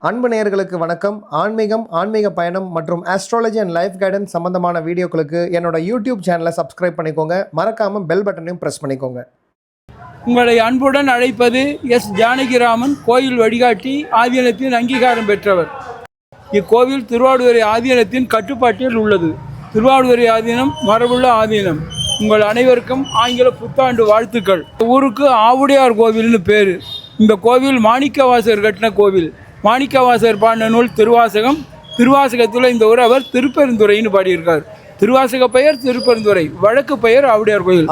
அன்பு நேயர்களுக்கு வணக்கம். ஆன்மீகம், ஆன்மீக பயணம் மற்றும் ஆஸ்ட்ராலஜி அண்ட் லைஃப் கைடன்ஸ் சம்பந்தமான வீடியோக்களுக்கு என்னோட யூடியூப் சேனலை சப்ஸ்கிரைப் பண்ணிக்கோங்க. மறக்காம பெல் பட்டனையும் பிரஸ் பண்ணிக்கோங்க. உங்களை அன்புடன் அழைப்பது எஸ் ஜானகிராமன், கோயில் வழிகாட்டி, ஆதீனத்தின் அங்கீகாரம் பெற்றவர். இக்கோவில் திருவாவடுதுறை ஆதீனத்தின் கட்டுப்பாட்டில் உள்ளது. திருவாவடுதுறை ஆதீனம் மரபுள்ள ஆதீனம். உங்கள் அனைவருக்கும் ஆங்கில புத்தாண்டு வாழ்த்துக்கள். ஊருக்கு ஆவுடையார் கோவில்னு பேர். இந்த கோவில் மாணிக்கவாசகர் கட்டின கோவில். மாணிக்கவாசகர் பாடின நூல் திருவாசகம். திருவாசகத்தில் இந்த ஊர் அவர் திருப்பெருந்துறைன்னு பாடியிருக்கார். திருவாசக பெயர் திருப்பெருந்துறை, வழக்கு பெயர் ஆவுடையார் கோயில்.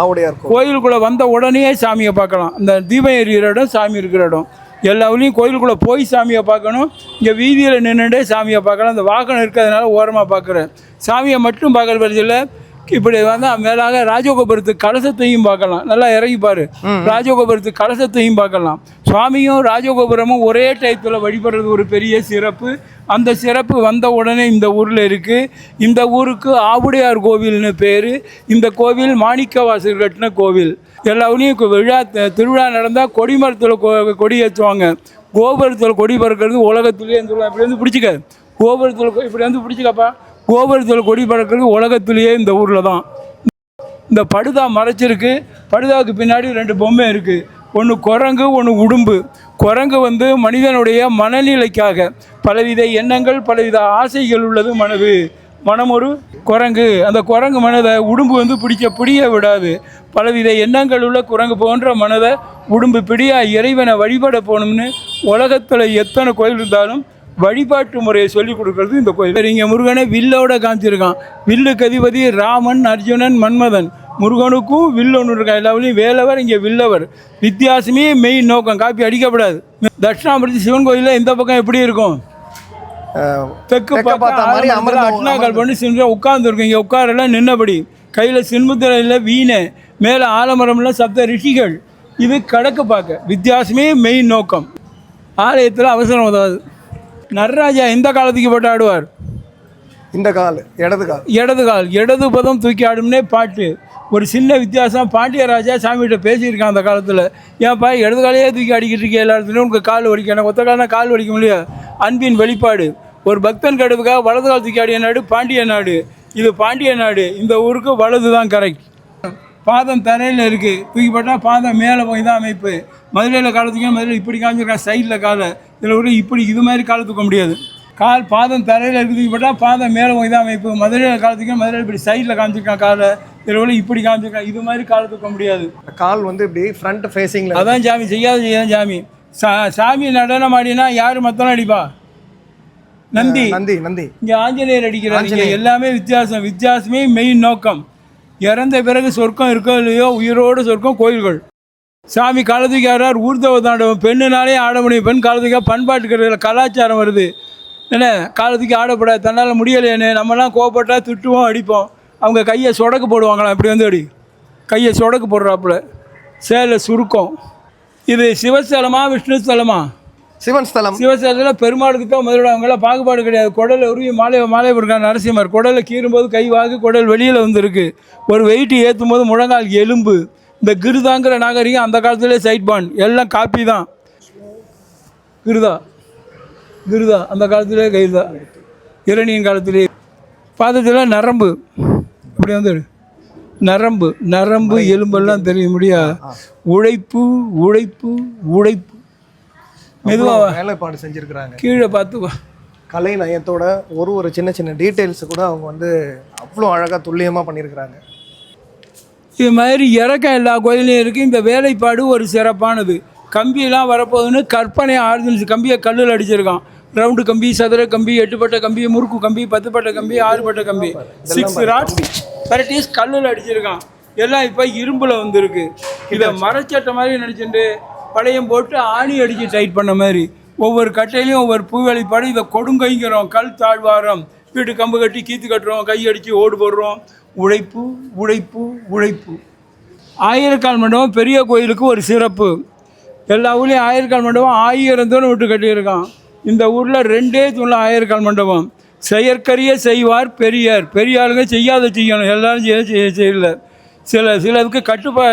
கோயிலுக்குள்ளே வந்த உடனே சாமியை பார்க்கலாம். இந்த தீபம் எறிகிற இடம், சாமி இருக்கிற இடம். எல்லா ஊர்லேயும் கோயிலுக்குள்ளே போய் சாமியை பார்க்கணும். இங்கே வீதியில் நின்றுட்டே சாமியை பார்க்கலாம். அந்த வாகனம் இருக்கிறதுனால ஓரமாக பார்க்குறேன். சாமியை மட்டும் பார்க்குற பட்சத்தில் இப்படி வந்தால் மேலாக ராஜகோபுரத்து கலசத்தையும் பார்க்கலாம். நல்லா இறங்கிப்பார். ராஜகோபுரத்து கலசத்தையும் பார்க்கலாம். சுவாமியும் ராஜகோபுரமும் ஒரே டயத்தில் வழிபடுறது ஒரு பெரிய சிறப்பு. அந்த சிறப்பு வந்த உடனே இந்த ஊரில் இருக்குது. இந்த ஊருக்கு ஆவுடையார் கோவில்னு பேர். இந்த கோவில் மாணிக்கவாசகர் கட்டின கோவில். எல்லா ஊர்லேயும் திருவிழா நடந்தால் கொடிமரத்தில் கொடி ஏற்றுவாங்க. கோபுரத்தில் கொடி பறக்கிறது உலகத்துலேயே இப்படி வந்து பிடிச்சிக்க. கோபுரத்தில் இப்படி வந்து பிடிச்சிக்கப்பா. கோபுரத்தில் கொடி பறக்கிறது உலகத்திலேயே இந்த ஊரில் தான். இந்த படுதா மறைச்சிருக்கு. படுதாவுக்கு பின்னாடி 2 பொம்மை இருக்குது. ஒன்று குரங்கு, ஒன்று உடும்பு. குரங்கு வந்து மனிதனுடைய மனநிலைக்காக பலவித எண்ணங்கள், பலவித ஆசைகள் உள்ளது மனது. மனம் ஒரு குரங்கு. அந்த குரங்கு மனதை உடும்பு வந்து பிடிய விடாது. பலவித எண்ணங்கள் உள்ள குரங்கு போன்ற மனதை உடும்பு பிடியா இறைவனை வழிபட போகணும்னு உலகத்தில் எத்தனை கோயில் இருந்தாலும் வழிபாட்டு முறையை சொல்லிக் கொடுக்கறது இந்த கோயில். இங்கே முருகனை வில்லோட காமிச்சிருக்கான். வில்லுக்கு அதிபதி ராமன், அர்ஜுனன், மன்மதன். முருகனுக்கும் வில் ஒன்று இருக்கான். எல்லாவிலையும் வேலவர், இங்கே வில்லவர். வித்தியாசமே மெயின் நோக்கம். காப்பி அடிக்கப்படாது. தட்சிணாமூர்த்தி சிவன் கோயிலில் இந்த பக்கம் எப்படி இருக்கும்? தெற்கு அட்னாக்கால் பண்ணி சின்ன உட்கார்ந்துருக்கும். இங்கே உட்காரெல்லாம் நின்னபடி. கையில் சின்முத்திரையில் வீணை, மேலே ஆலமரம்லாம் சப்த ரிஷிகள். இது கிழக்கு பார்க்க. வித்தியாசமே மெயின் நோக்கம். ஆலயத்தில் அவசரம் உதவாது. நடராஜா எந்த காலத்துக்கு போட்டு ஆடுவார்? இந்த கால் இடது கால் இடது பதம் தூக்கி ஆடும்னே பாட்டு. ஒரு சின்ன வித்தியாசம். பாண்டியராஜா சாமிகிட்ட பேசியிருக்கான் அந்த காலத்தில். ஏன்ப்பா இடது காலையே தூக்கி அடிக்கிட்டு இருக்கே, எல்லா இடத்துலையும் உனக்கு கால் வலிக்கும். எனக்கு ஒத்த காலனா கால் வலிக்க முடியாது. அன்பின் வெளிப்பாடு. ஒரு பக்தன் கடுப்புக்காக வலது கால் தூக்கி ஆடிய நாடு பாண்டிய நாடு. இது பாண்டிய நாடு. இந்த ஊருக்கு வலது தான் கரெக்ட். பாதம் தரையில் இருக்குது. தூக்கி போட்டால் பாதம் மேலே போய் தான் அமைப்பு. மதுரையில் காலத்துக்கு மதுரையில் இப்படி காமிச்சிருக்கான் சைடில் காலை. இதில் ஒரு இப்படி இது மாதிரி காலை தூக்க முடியாது. கால் பாதம் தரையில் இருக்குது. தூக்கி போட்டால் பாதம் மேலே போய் தான் அமைப்பு. மதுரையில் காலத்துக்கு மதுரையில் இப்படி சைடில் காமிச்சிருக்கான் காலை. இதில் ஒரு இப்படி காமிச்சிருக்கான். இது மாதிரி காலை தூக்க முடியாது. கால் வந்து இப்படி ஃப்ரண்ட் ஃபேஸிங்கில். அதான் சாமி செய்யாத சாமி. சாமி நடனம் ஆடினா யார் மத்தம் அடிப்பா? நந்தி. இங்கே ஆஞ்சநேயர் அடிக்கிறாங்க. எல்லாமே வித்தியாசம். வித்தியாசமே மெயின் நோக்கம். இறந்த பிறகு சொர்க்கம் இருக்கோ இல்லையோ, உயிரோடு சொர்க்கம் கோயில்கள். சாமி காலத்துக்கு ஆடுறார். ஊர்தவ தாண்டவம். பெண்ணுனாலே ஆட முடியும். பெண் காலத்துக்காக பண்பாட்டுக்கிறதுல கலாச்சாரம் வருது. என்ன காலத்துக்கு ஆடப்படாது, தன்னால் முடியலையேன்னு நம்மலாம் கோவப்பட்டா திட்டுவோம், அடிப்போம். அவங்க கையை சொடக்கு போடுவாங்களாம். இப்படி வந்து அடி கையை சொடக்கு போடுறாப்புல. சேலை சுருக்கம். இது சிவஸ்தலமா விஷ்ணு ஸ்தலமா? சிவன் ஸ்தலம். சிவஸ்தலத்தில் பெருமாளுக்கு தான் முதலில் அவங்களாம் பாகுபாடு கிடையாது. குடலை உருவி மாலை இருக்காங்க. நரசிம்மர் குடலை கீறும்போது கை வாகு குடல் வெளியில் வந்துருக்கு. ஒரு வெயிட்டு ஏற்றும் போது முழங்கால் எலும்பு. இந்த கிருதாங்கிற நாகரிகம் அந்த காலத்திலே சைட் பாண்ட் எல்லாம் காப்பி தான். கிருதா அந்த காலத்திலே கைதா. இரணியின் காலத்திலே பாதத்தில் நரம்பு. இப்படி வந்து நரம்பு எலும்பெல்லாம் தெரிய முடியா. உழைப்பு மெதுவாக வேலைப்பாடு செஞ்சுருக்கிறாங்க. கீழே பார்த்து கலை நயத்தோட ஒரு சின்ன டீட்டெயில்ஸு கூட அவங்க வந்து அவ்வளோ அழகாக துல்லியமாக பண்ணியிருக்கிறாங்க. இது மாதிரி இறக்கம் எல்லா கோயிலையும் இருக்குது. இந்த வேலைப்பாடு ஒரு சிறப்பானது. கம்பியெல்லாம் வரப்போகுதுன்னு கற்பனை ஆறுதல். கம்பியை கல்லில் அடிச்சிருக்கான். ரவுண்டு கம்பி, சதுர கம்பி, 8பட்ட கம்பி, முறுக்கு கம்பி, 10பட்ட கம்பி, 6பட்ட கம்பி, 6 ராட்ஸ் வெரைட்டிஸ் கல்லில் அடிச்சிருக்கான். எல்லாம் இப்போ இரும்பில் வந்துருக்கு. இதை மரச்சட்டை மாதிரி நினச்சிட்டு பழையம் போட்டு ஆணி அடித்து டைட் பண்ண மாதிரி. ஒவ்வொரு கட்டையிலையும் ஒவ்வொரு பூ வேலைப்பாடு. இதை கொடுங்கைங்கிறோம். கல் தாழ்வாரம். வீட்டு கம்பு கட்டி கீத்து கட்டுறோம். கை அடித்து ஓடு போடுறோம். உழைப்பு. ஆயிரக்கால் மண்டபம் பெரிய கோயிலுக்கு ஒரு சிறப்பு. எல்லா ஊர்லேயும் ஆயிரக்கால் மண்டபம் 1000 தூரம் விட்டு கட்டியிருக்கான். இந்த ஊரில் 2 தூணில் ஆயிரக்கால் மண்டபம். செயற்கரிய செய்வார் பெரியார். பெரியாருங்க செய்யணும். எல்லாரும் செய்யல. சிலதுக்கு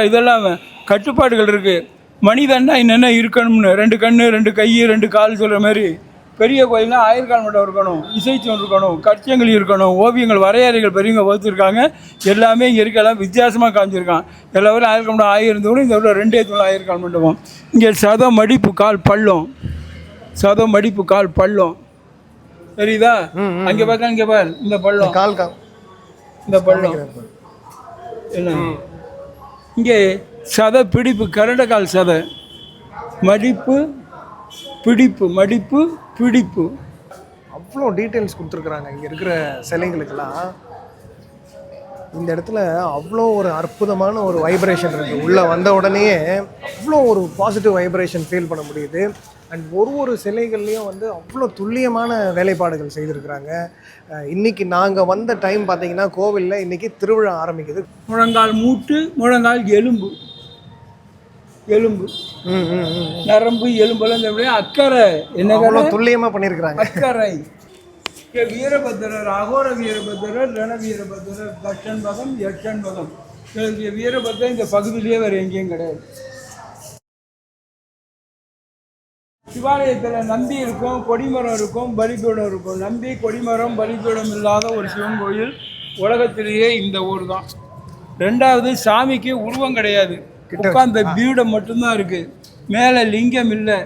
இதெல்லாம் கட்டுப்பாடுகள் இருக்குது. மனிதன்னா என்னென்ன இருக்கணும்னு 2 கண் 2 கை 2 கால் சொல்கிற மாதிரி பெரிய கோயில்னா ஆயிரக்கால் மண்டபம் இருக்கணும், இசைச்சோன் இருக்கணும், கட்சியங்கள் இருக்கணும், ஓவியங்கள் வரையறைகள் பெரியவங்க வகுத்துருக்காங்க. எல்லாமே இங்கே இருக்கலாம் வித்தியாசமாக காமிச்சிருக்கான். எல்லா ஊரில் ஆயிரக்கால் மண்டபம் ஆயிரம் கூட இந்த ஊரில் 2 ஆயிரக்கால் மண்டபம். இங்கே சத மடிப்பு கால் பள்ளம், சத மடிப்பு கால் பள்ளம் தெரியுதா? அங்கே பார்க்க இங்கே பார் இந்த பள்ளம் கால் இந்த பள்ளம் என்ன. இங்கே சத பிடிப்பு கரண்டக்கால் சத மடிப்பு பிடிப்பு மடிப்பு பிடிப்பு. அவ்வளோ டீட்டெயில்ஸ் கொடுத்துருக்குறாங்க இங்கே இருக்கிற சிலைங்களுக்கெல்லாம். இந்த இடத்துல அவ்வளோ ஒரு அற்புதமான ஒரு வைப்ரேஷன் இருக்குது. உள்ளே வந்த உடனேயே அவ்வளோ ஒரு பாசிட்டிவ் வைப்ரேஷன் ஃபீல் பண்ண முடியுது. அண்ட் ஒரு சிலைகள்லேயும் வந்து அவ்வளோ துல்லியமான வேலைப்பாடுகள் செய்திருக்கிறாங்க. இன்றைக்கி நாங்கள் வந்த டைம் பார்த்தீங்கன்னா கோவிலில் இன்றைக்கி திருவிழா ஆரம்பிக்குது. முழங்கால் மூட்டு, முழங்கால் எலும்பு, எலும்பு நரம்பு எலும்பெல்லாம் அக்கறை என்ன துல்லியமாக பண்ணியிருக்கிறாங்க. அக்கறை வீரபத்திரர், அகோர வீரபத்திரர், ரண வீரபத்திரர், தட்சண்பகம் யட்சண்பகம். வீரபத்திரர் இந்த பகுதியிலேயே வேறு எங்கேயும் கிடையாது. சிவாலயத்தில் நந்தி இருக்கும், கொடிமரம் இருக்கும், பலிபீடம் இருக்கும். நந்தி, கொடிமரம், பலிபீடம் இல்லாத ஒரு சிவன் கோயில் உலகத்திலேயே இந்த ஊர் தான். 2வது, சாமிக்கு உருவம் கிடையாது, உட்கார்ந்த பீடம் மட்டும்தான் இருக்குது. மேலே லிங்கம் இல்லை.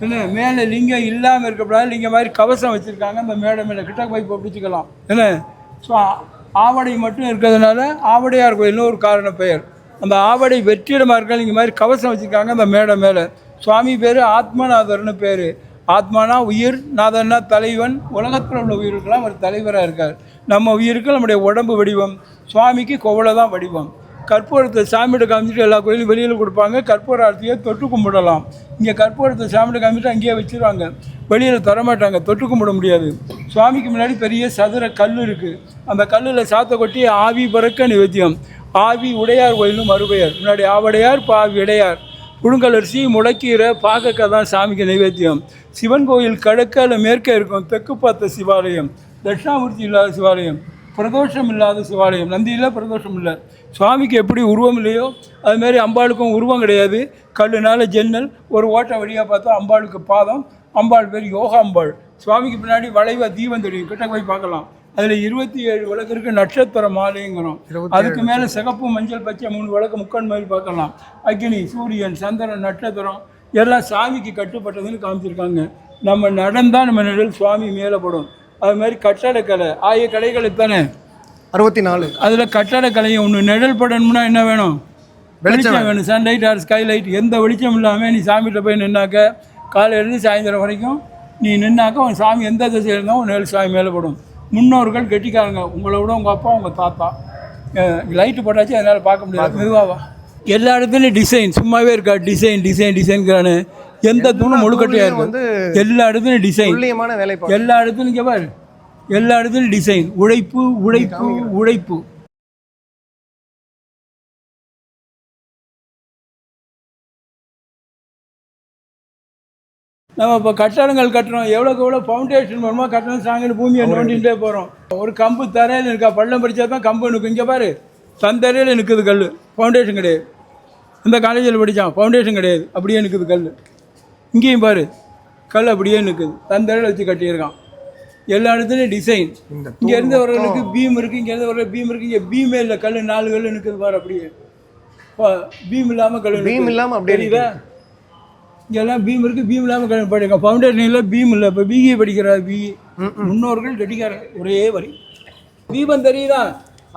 என்ன மேலே லிங்கம் இல்லாமல் இருக்கக்கூடாது. லிங்கம் மாதிரி கவசம் வச்சுருக்காங்க அந்த மேடை மேலே. கிட்ட போய் பிடிச்சிக்கலாம். என்ன ஸோ ஆவடை மட்டும் இருக்கிறதுனால ஆவடையார் கோயில்னு ஒரு காரண பெயர். அந்த ஆவடை வெற்றிடமாக இருக்க இங்கே மாதிரி கவசம் வச்சுருக்காங்க அந்த மேடை மேலே. சுவாமி பேர் ஆத்மநாதர்னு பேர். ஆத்மானா உயிர், நாதன்னா தலைவன். உலகத்தில் உள்ள உயிருக்கெல்லாம் அவர் தலைவராக இருக்கார். நம்ம உயிருக்கு நம்முடைய உடம்பு வடிவம், சுவாமிக்கு கோவலை தான் வடிவம். கற்பூரத்தை சாமிகிட்ட காமிச்சிட்டு எல்லா கோயிலும் வெளியில் கொடுப்பாங்க. கற்பூர ஆரத்தியை தொட்டு கும்பிடலாம். இங்கே கற்பூரத்தை சாமிகிட்ட காமிச்சிட்டு அங்கேயே வச்சுருவாங்க, வெளியில் தரமாட்டாங்க, தொட்டு கும்பிட முடியாது. சுவாமிக்கு முன்னாடி பெரிய சதுர கல் இருக்குது. அந்த கல்லில் சாத்தை கொட்டி ஆவி பறக்க நிவேத்தியம். ஆவி உடையார் கோயிலும் மறுபெயர். முன்னாடி ஆவடையார், பாவி இடையார். புழுங்கலரிசி, முளைக்கீரை, பாகக்காய் தான் சாமிக்கு நைவேத்தியம். சிவன் கோயில் கிழக்கில் மேற்கே இருக்கும். தெற்கு பார்த்த சிவாலயம், தட்சிணாமூர்த்தி இல்லாத சிவாலயம், பிரதோஷம் இல்லாத சிவாலயம். நந்தியில் பிரதோஷம் இல்லை. சுவாமிக்கு எப்படி உருவம் இல்லையோ அதுமாரி அம்பாளுக்கும் உருவம் கிடையாது. கல்லுனால ஜன்னல், ஒரு ஓட்டை வழியாக பார்த்தா அம்பாளுக்கு பாதம். அம்பாள் பேர் யோகா அம்பாள். சுவாமிக்கு பின்னாடி வளைவா தீபம் தெரியும், கிட்ட போய் பார்க்கலாம். அதில் 27 விளக்கு இருக்குது. நட்சத்திர மாலைங்கிறோம். அதுக்கு மேலே சிகப்பு, மஞ்சள், பச்சை 3 விளக்கு முக்கண் மாதிரி பார்க்கலாம். அக்னி, சூரியன், சந்திரன், நட்சத்திரம் எல்லாம் சாமிக்கு கட்டுப்பட்டதுன்னு காமிச்சிருக்காங்க. நம்ம நடந்தால் நம்ம நிழல் சுவாமி மேலே படும். அது மாதிரி கட்டடக்கலை, கலைகள் தானே 64. அதில் கட்டடக்கலையும் ஒன்று. நிழல் படணும்னா என்ன வேணும்? வெளிச்சம் வேணும். Sunlight or skylight. எந்த வெளிச்சம் இல்லாமல் நீ சாமிகிட்ட போய் நின்னாக்க, காலையிலேருந்து சாயந்தரம் வரைக்கும் நீ நின்னாக்க உன் சாமி எந்த திசையில் இருந்தால் உன் நிழல் சாமி மேலே படும். முன்னோர்கள் கெட்டிக்காரங்க. உங்களை விட உங்கள் அப்பா, உங்கள் தாத்தா. லைட்டு போட்டாச்சு, அதனால் பார்க்க முடியாது. மெதுவாக எல்லா இடத்துலையும் டிசைன் சும்மாவே இருக்கா? டிசைன்கிறானு. எந்த தூணும் முழுக்கட்டையாக இருக்குது. எல்லா இடத்துலையும் டிசைன், எல்லா இடத்துலையும் இங்கே பாரு, எல்லா இடத்துலையும் டிசைன். உழைப்பு உழைப்பு உழைப்பு. நம்ம இப்போ கட்டடங்கள் கட்டுறோம், எவ்வளோக்கு எவ்வளோ ஃபவுண்டேஷன் வேணுமோ கட்டணம் ஸ்ட்ராங்கில் பூமியை நோண்டிகிட்டே போகிறோம். ஒரு கம்பு தரையில் இருக்கா? பள்ளம் படித்தா தான் கம்பு நிற்கும். இங்கே பாரு, தந்தரையில் நிற்குது கல், ஃபவுண்டேஷன் கிடையாது. இந்த காலேஜில் படித்தான், ஃபவுண்டேஷன் கிடையாது, அப்படியே நிற்குது கல். இங்கேயும் பாரு, கல் அப்படியே நிற்குது, தந்தரையில் வச்சு கட்டியிருக்கான். எல்லா இடத்துலையும் டிசைன். இங்கேருந்து வரவங்களுக்கு பீம் இருக்குது, இங்கேருந்து வர பீம் இருக்குது. இங்கே பீமே இல்லை, கல் 4 கல் நிற்குது பாரு. அப்படியே பீம் இல்லாமல் கல், பீம் இல்லாமல் அப்படியே தெரியுதா? இங்கெல்லாம் பீம் இருக்குது, பீம் இல்லாமல் கல் படிக்க. ஃபவுண்டேஷன் இல்லை, பீம் இல்லை. இப்போ பிஇ படிக்கிறார். பிஇ முன்னோர்கள் கட்டிக்கார ஒரே வரி. தீபம் தெரியுதா?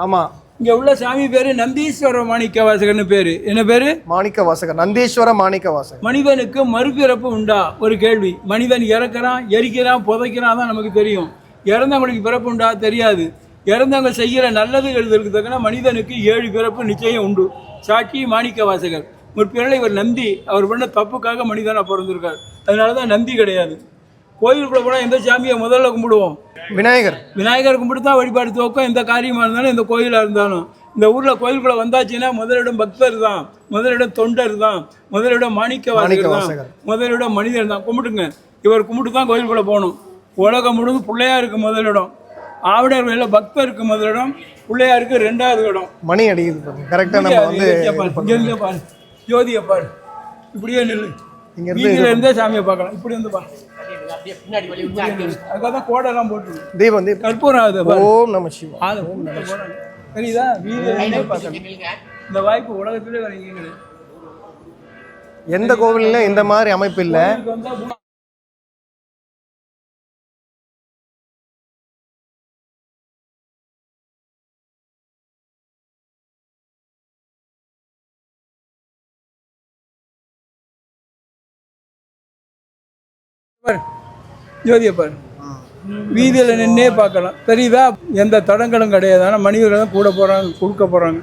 ஆமாம். இங்கே உள்ள சாமி பேர் நந்தீஸ்வர மாணிக்க வாசகர்னு பேர். என்ன பேர்? மாணிக்க வாசகர், நந்தீஸ்வர மாணிக்க வாசகர். மனிதனுக்கு மறுபிறப்பு உண்டா? ஒரு கேள்வி. மனிதன் இறக்குறான், எரிக்கிறான், புதைக்கிறான் தான் நமக்கு தெரியும். இறந்தவங்களுக்கு பிறப்பு உண்டா? தெரியாது. இறந்தவங்க செய்கிற நல்லது எழுதுறதுக்கு தக்கன மனிதனுக்கு 7 பிறப்பு நிச்சயம் உண்டு. சாட்சி மாணிக்க வாசகர். முற்பிறலை இவர் நந்தி. அவர் பண்ண தப்புக்காக மனிதனாக பிறந்திருக்கார். அதனால தான் நந்தி கிடையாது. கோயிலுக்குள்ளே போனால் எந்த சாமியை முதல்ல கும்பிடுவோம்? விநாயகர். விநாயகர் கும்பிட்டு தான் வழிபாடு துவக்கம். எந்த காரியமாக இருந்தாலும், எந்த கோயிலாக இருந்தாலும். இந்த ஊரில் கோயிலுக்குள்ளே வந்தாச்சுன்னா முதலிடம் பக்தர் தான், முதலிடம் தொண்டர் தான், முதலிடம் மாணிக்க வாசகர் தான், முதலிடம் மனிதர் தான். கும்பிட்டுங்க. இவர் கும்பிட்டு தான் கோயிலுக்குள்ளே போகணும். உலகம் முழுவதும் பிள்ளையாருக்கு முதலிடம், ஆவிடர் கோயிலில் பக்தருக்கு முதலிடம், பிள்ளையாருக்கு 2வது இடம். மணி அடிக்குது கரெக்டாக. நம்ம வந்து இங்கே பாரு, ஜோதியை பாரு, இப்படியே நில்லு. இங்கே இருந்தே சாமியை பார்க்கலாம். இப்படி வந்து பாரு. அதுக்காக தான் கோடெல்லாம் போட்டு தீபம் கற்பூரம் அது ஓம் நம சிவா. சரிதா வீதியிலே பார்க்கணும். இந்த வாய்ப்பு உலகத்திலே வேற எங்கேயும் கிடையாது. எந்த கோவில்ல இந்த மாதிரி அமைப்பு இல்லை. இதுக்கு வந்தா ஜோதியப்பார் வீதியில் நின்னே பார்க்கலாம். தெரியுதா? எந்த தடங்களும் கிடையாது. ஆனால் மனிதர்கள் தான் கூட போகிறாங்க, கொடுக்க போகிறாங்க.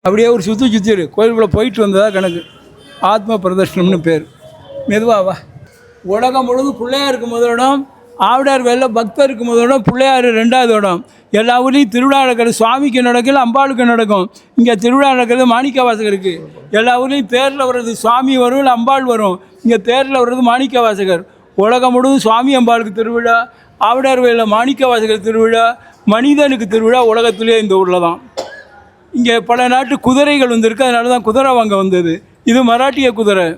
அப்படியே ஒரு சுற்றிரு கோயிலுக்குள்ளே போயிட்டு வந்ததா கணக்கு. ஆத்ம பிரதர்ஷனம்னு பேர். மெதுவாவா. உலகம் முழுவதும் பிள்ளையாருக்கு முதல் இடம், ஆவிடார் வேலை பக்தருக்கு முதல் இடம், பிள்ளையார் ரெண்டாவது இடம். எல்லா ஊர்லேயும் திருவிழா நடக்கிறது சுவாமிக்கு நடக்கல, அம்பாளுக்கு நடக்கும். இங்கே திருவிழா நடக்கிறது மாணிக்க வாசகருக்கு. எல்லா ஊர்லேயும் தேரில் வர்றது சுவாமி வரும், இல்லை அம்பாள் வரும். இங்கே தேரில் வர்றது மாணிக்க வாசகர். உலகம் முழுவதும் சுவாமி அம்பாளுக்கு திருவிழா, ஆவிடார் வேலையில் மாணிக்க வாசகர் திருவிழா, மனிதனுக்கு திருவிழா உலகத்திலே இந்த ஊரில் தான். இங்கே பல நாட்டு குதிரைகள் வந்திருக்கு, அதனால தான் குதிரை வாங்க வந்தது. இது மராட்டிய குதிரை,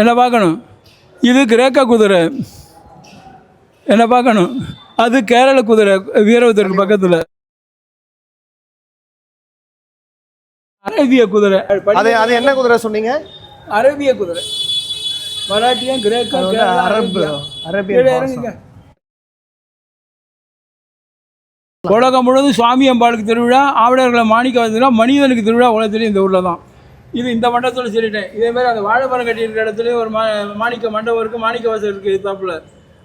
என்ன பார்க்கணும். இது கிரேக்க குதிரை, என்ன பார்க்கணும். அது கேரள குதிரை, வீரவத்திற்கு பக்கத்தில். அரேபிய குதிரை. அது என்ன குதிரை சொன்னீங்க? அரேபிய குதிரை. மராட்டியம், கிரேக்க, அரேபிய. உலகம் முழுவதும் சுவாமி அம்பாளுக்கு திருவிழா, ஆவிடர்களை மாணிக்க வாசகர், மனிதனுக்கு திருவிழா உலகத்துலேயும் இந்த ஊரில் தான். இது இந்த மண்டபத்தில் சொல்லிட்டேன். இதேமாதிரி அந்த வாழைமரம் கட்டியிருக்கிற இடத்துலேயும் ஒரு மாணிக்க மண்டபம் இருக்குது, மாணிக்க வாசகர் இருக்குது எத்தாப்பில்.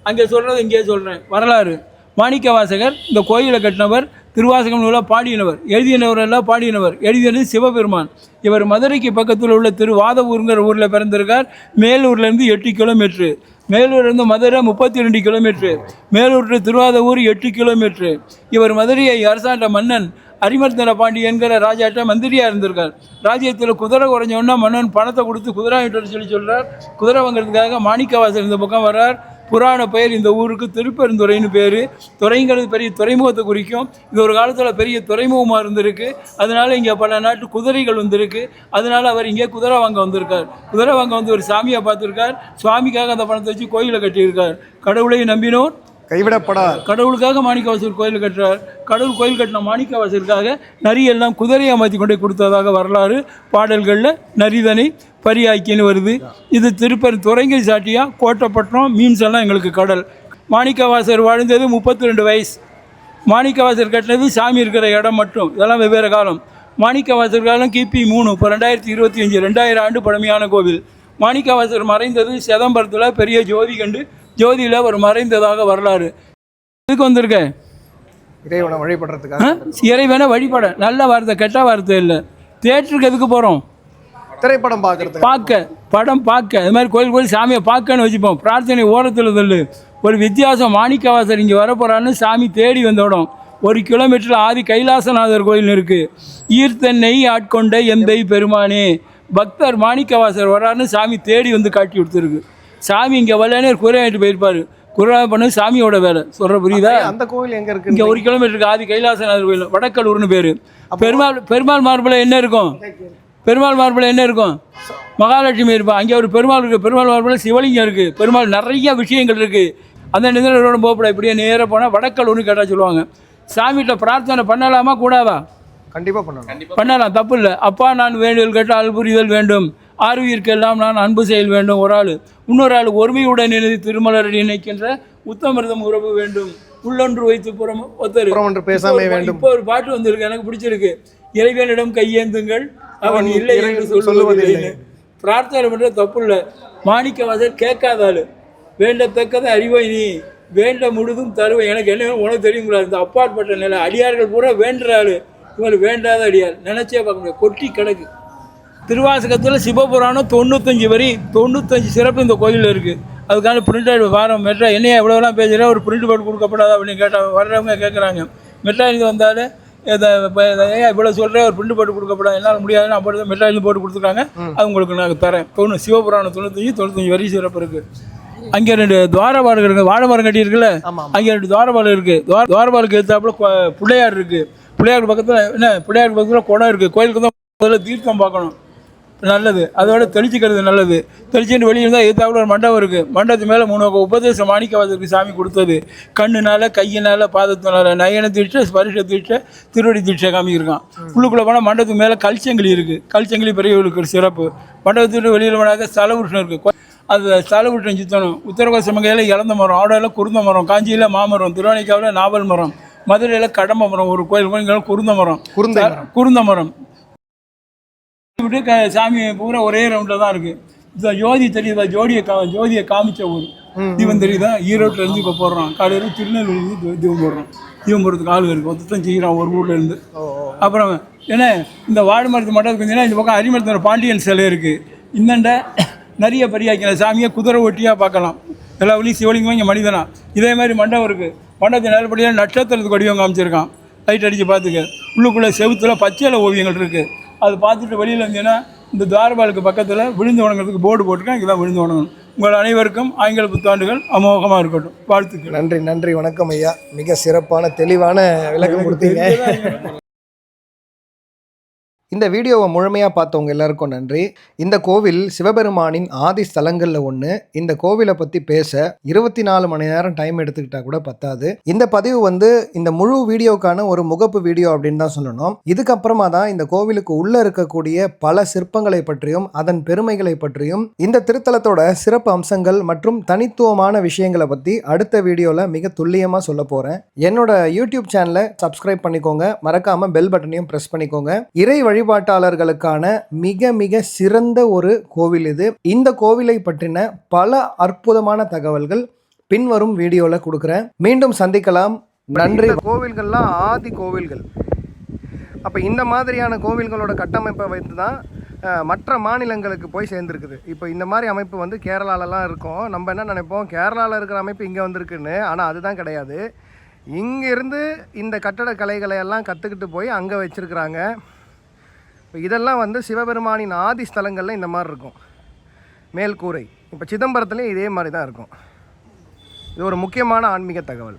அங்கே சொல்கிறது இங்கேயே சொல்கிறேன். வரலாறு. மாணிக்க வாசகர் இந்த கோயிலை கட்டினவர், திருவாசகம் நூலாக பாடினவர், எழுதினவரெல்லாம் பாடினவர். எழுதினது சிவபெருமான். இவர் மதுரைக்கு பக்கத்தில் உள்ள திருவாதவூருங்கிற ஊரில் பிறந்திருக்கார். மேலூர்லேருந்து 8 கிலோமீட்ரு. மேலூர்லேருந்து Madurai 32 kilometre. Melur to Thiruvathavur 8 kilometre. இவர் மதுரையை அரசாண்ட மன்னன் அரிமர்தன பாண்டி என்கிற ராஜாட்ட மந்திரியாக இருந்திருக்கார். ராஜ்யத்தில் குதிரை குறைஞ்சோன்னா மன்னன் பணத்தை கொடுத்து குதிரை வாங்கிட்டு சொல்லி சொல்கிறார். குதிரை வாங்கிறதுக்காக மாணிக்கவாசர் இந்த பக்கம் வர்றார். புராண பெயர் இந்த ஊருக்கு திருப்பெருந்துறைன்னு பேர். துறைங்கிறது பெரிய துறைமுகத்தை குறிக்கும். இது ஒரு காலத்தில் பெரிய துறைமுகமாக இருந்திருக்கு. அதனால் இங்கே பல நாட்டு குதிரைகள் வந்திருக்கு. அதனால் அவர் இங்கே குதிரை வாங்க வந்திருக்கார். குதிரை வாங்க வந்து ஒரு சாமியை பார்த்துருக்கார். சுவாமிக்காக அந்த பணத்தை வச்சு கோயிலை கட்டியிருக்கார். கடவுளை நம்பினோர் கைவிடப்படார். கடவுளுக்காக மாணிக்கவாசகர் கோயில் கட்டுறார். கடவுள் கோயில் கட்டின மாணிக்கவாசகருக்காக நரியெல்லாம் குதிரையை மாற்றி கொண்டு கொடுத்ததாக வரலாறு. பாடல்களில் நரிதனை பரியாக்கின்னு வருது. இது துறைங்கை சாட்டியா, கோட்டப்பட்டினம், மீன்ஸ் எல்லாம் எங்களுக்கு கடல். மாணிக்கவாசகர் வாழ்ந்தது 32 வயசு. மாணிக்கவாசகர் கட்டினது சாமி இருக்கிற இடம் மட்டும். இதெல்லாம் வெவ்வேறு காலம். மாணிக்கவாசகர் காலம் கிபி 3. இப்போ 2025, 2000 ஆண்டு பழமையான கோவில். மாணிக்கவாசகர் மறைந்தது சிதம்பரத்தில் பெரிய ஜோதி கண்டு ஜோதியில் ஒரு மறைந்ததாக வரலாறு. இதுக்கு வந்திருக்க இறைவனை வழிபடுறதுக்காக. இறைவனை வழிபட. நல்ல வார்த்தை, கெட்ட வார்த்தை இல்லை. தேட்டருக்கு எதுக்கு போகிறோம்? திரைப்படம் பார்க்கறது, படம் பார்க்க. இது மாதிரி கோயில் சாமியை பார்க்கன்னு வச்சுப்போம். பிரார்த்தனை ஓரத்தில் தள்ளு. ஒரு வித்தியாசம். மாணிக்கவாசர் இங்கே வரப்போகிறான்னு சாமி தேடி வந்த இடம். 1 கிலோமீட்டரில் ஆதி கைலாசநாதர் கோயில் இருக்குது. ஈர்த்தன்னை ஆட்கொண்ட எந்தை பெருமானே, பக்தர் மாணிக்கவாசர் வரான்னு சாமி தேடி வந்து காட்டி கொடுத்துருக்கு. சாமி இங்கே வரலன்னு குறை வாங்கிட்டு போயிருப்பார். குறை பண்ணது சாமியோட வேலை. சொல்கிற புரியுதா? அந்த கோயில் எங்கே இருக்குது? இங்கே 1 கிலோமீட்டருக்கு ஆதி கைலாசநாதர் கோயில், வடக்கலூர்னு பேர். பெருமாள் மார்பில் என்ன இருக்கும்? பெருமாள் மார்பில் என்ன இருக்கும்? மகாலட்சுமி இருப்பான். அங்கே ஒரு பெருமாள் இருக்குது. பெருமாள் மார்பில் சிவலிங்கம் இருக்குது. பெருமாள் நிறைய விஷயங்கள் இருக்குது. அந்த நிதியோட போகப்பட இப்படியே நேராக போனால் வடக்கலூர்னு கேட்டால் சொல்லுவாங்க. சாமிகிட்ட பிரார்த்தனை பண்ணலாமா கூடாதா? கண்டிப்பாக பண்ணலாம், தப்பு இல்லை. அப்பா நான் வேண்டுதல் கேட்டால் அல்புரிதல் வேண்டும், ஆர்வீர்க்கெல்லாம் நான் அன்பு செயல் வேண்டும். ஒரு ஆள். இன்னொரு ஆள் ஒருமையுடன் இணைந்து திருமலரடி இணைக்கின்ற உத்தமிர்தம் உறவு வேண்டும், உள்ளொன்று வைத்து புறம் ஒத்தரு பேசாமே வேண்டும். இப்போ ஒரு பாட்டு வந்திருக்கு, எனக்கு பிடிச்சிருக்கு. இறைவனிடம் கையேந்துங்கள், அவன் இல்லை என்று சொல்லுவதில்லை. பிரார்த்தனை பண்ணுற தப்பு இல்லை. மாணிக்கவாசர் கேட்காத ஆள். வேண்டத்தக்கதை அறிவாய் நீ, வேண்ட முழுதும் தருவேன். எனக்கு என்ன உனக்கு தெரியுங்களா? இந்த அப்பாற்பட்ட நிலை. அடியார்கள் பூரா வேண்டுற ஆள். இவங்க வேண்டாத அடியார். நினச்சே பார்க்க முடியாது, கொட்டி கிடக்கு. திருவாசகத்தில் சிவபுராணம் 95 வரி, 95 சிறப்பு இந்த கோயிலில் இருக்குது. அதுக்கான பிரிண்ட் வாரம் மெட்ரா என்னையா எவ்வளோலாம் பேசுகிறேன், ஒரு பிரிண்ட் போட்டு கொடுக்கப்படாது அப்படின்னு கேட்டால் வர்றவங்க கேட்குறாங்க. மெட்ராயிலிருந்து வந்தாலும் ஏன் இவ்வளோ சொல்கிறேன், ஒரு பிரிண்ட் போட்டு கொடுக்கப்படாது, என்னால் முடியாதுன்னு அப்படி மெட்ராயிலிருந்து போட்டு கொடுத்துருக்காங்க. அது உங்களுக்கு நான் தரேன். சிவபுராணம் 95 வரி சிறப்பு இருக்குது. அங்கே 2 துவாரபாலகம் இருக்குது. வாழை மரம் கட்டி இருக்குல்ல, ஆமாம். அங்கே 2 துவாரபாலகம் இருக்குது. துவாரபாலுக்கு எடுத்தாப்புல பிள்ளையார் இருக்குது. பிள்ளையார் பக்கத்தில் பிள்ளையார் பக்கத்தில் குடம் இருக்குது. கோயிலுக்கு தான் முதல்ல தீர்த்தம் பார்க்கணும், நல்லது. அதோட தெளிச்சிக்கிறது நல்லது. தெளிச்சுட்டு வெளியில் தான் எதிர்த்தாப்புல ஒரு மண்டபம் இருக்குது. மண்டபத்து மேலே 3 உபதேச மாணிக்கவாதத்துக்கு சாமி கொடுத்தது. கண்ணுனால, கையினால், பாதத்தினால நயன தீட்சை, ஸ்பரிச தீட்சை, திருவடி தீட்சை காமிக்கிருக்கான். உள்ளுக்குள்ளே போனால் மண்டபத்துக்கு மேலே கல்ச்சங்கிலி இருக்குது. கல்ச்சங்கிலி பெரியவர்களுக்கு ஒரு சிறப்பு. மண்டபத்துக்கு வெளியில் போனாக்க ஸ்தலபுருஷன் இருக்குது. அது ஸ்தலபுருஷன் சித்தனும். உத்தரகோச மங்கையில் இளந்த மரம், ஆடையில் குருந்த மரம், காஞ்சியில் மாமரம், திருவானைக்காவில் நாவல் மரம், மதுரையில் கடம்ப மரம், ஒரு கோயில் குருந்த மரம், குருந்த மரம் விட்டு சாமி பூரா ஒரே ரவுண்டில் தான் இருக்குது. இந்த ஜோதி தெரியுதா? ஜோதியை காமிச்ச ஊர் தீபம் தெரியுதா? ஈரோட்டில் இருந்து இப்போ போடுறான். காலையில் திருநெல்வேலியிருந்து தீபம் போடுறான். தீபம் போடுறதுக்கு ஆள் இருக்குது. மொத்தம் செய்கிறான் ஒரு ஊர்லேருந்து. அப்புறம் ஏன்னா இந்த வாழை மரத்து மண்டபத்துக்கு வந்தீங்கன்னா இந்த பக்கம் அரிமரத்தோட பாண்டியன் சிலை இருக்குது. இந்தாண்ட நிறைய பெரியாக்கின சாமியை குதிரை ஒட்டியாக பார்க்கலாம். எல்லா வழியும் சிவலிங்கமாக இங்கே மனிதனா. இதே மாதிரி மண்டபம் இருக்குது. மண்டபத்தை நல்லபடியாக நட்சத்திரத்துக்கு வடிவம் காமிச்சிருக்கான். லைட் அடித்து பார்த்துக்க. உள்ளுக்குள்ளே செவுத்தில் பச்சையில ஓவியங்கள் இருக்குது. அது பார்த்துட்டு வெளியில் வந்தீங்கன்னா இந்த துவாரபாலுக்கு பக்கத்தில் விழுந்து வணங்குறதுக்கு போர்டு போட்டிருக்கேன். இங்கே தான் விழுந்து வணங்கணும். உங்கள் அனைவருக்கும் ஆங்கில புத்தாண்டுகள் அமோகமாக இருக்கட்டும். வாழ்த்துக்கள். நன்றி நன்றி, வணக்கம் ஐயா. மிக சிறப்பான தெளிவான விளக்கம் கொடுத்தீங்க. இந்த வீடியோவை முழுமையாக பார்த்தவங்க எல்லாருக்கும் நன்றி. இந்த கோவில் சிவபெருமானின் ஆதி ஸ்தலங்களில் ஒன்று. இந்த கோவிலை பற்றி பேச 24 மணி நேரம் டைம் எடுத்துக்கிட்டால் கூட பத்தாது. இந்த பதிவு இந்த முழு வீடியோக்கான ஒரு முகப்பு வீடியோ அப்படின்னு தான் சொல்லணும். இதுக்கப்புறமா தான் இந்த கோவிலுக்கு உள்ளே இருக்கக்கூடிய பல சிற்பங்களை பற்றியும் அதன் பெருமைகளை பற்றியும் இந்த திருத்தலத்தோட சிறப்பு அம்சங்கள் மற்றும் தனித்துவமான விஷயங்களை பற்றி அடுத்த வீடியோவில் மிக துல்லியமாக சொல்ல போகிறேன். என்னோட யூடியூப் சேனலை சப்ஸ்கிரைப் பண்ணிக்கோங்க. மறக்காமல் பெல் பட்டனையும் ப்ரெஸ் பண்ணிக்கோங்க. இறை வழிபாட்டாளர்களுக்கான மிக மிக சிறந்த ஒரு கோவில் இது. இந்த கோவிலை பற்றின பல அற்புதமான தகவல்கள் பின்வரும் வீடியோவில் கொடுக்குறேன். மீண்டும் சந்திக்கலாம். நன்றி. கோவில்கள்லாம் ஆதி கோவில்கள். அப்போ இந்த மாதிரியான கோவில்களோட கட்டமைப்பை வைத்து தான் மற்ற மாநிலங்களுக்கு போய் சேர்ந்துருக்குது. இப்போ இந்த மாதிரி அமைப்பு கேரளாலலாம் இருக்கும். நம்ம என்ன நினைப்போம், கேரளாவில் இருக்கிற அமைப்பு இங்கே வந்திருக்குன்னு. ஆனால் அதுதான் கிடையாது. இங்கேருந்து இந்த கட்டடக்கலைகளை எல்லாம் கற்றுக்கிட்டு போய் அங்கே வச்சுருக்குறாங்க. இப்போ இதெல்லாம் சிவபெருமானின் ஆதி ஸ்தலங்களில் இந்த மாதிரி இருக்கும். மேல்கூரை இப்போ சிதம்பரத்துலேயும் இதே மாதிரி தான் இருக்கும். இது ஒரு முக்கியமான ஆன்மீக தகவல்.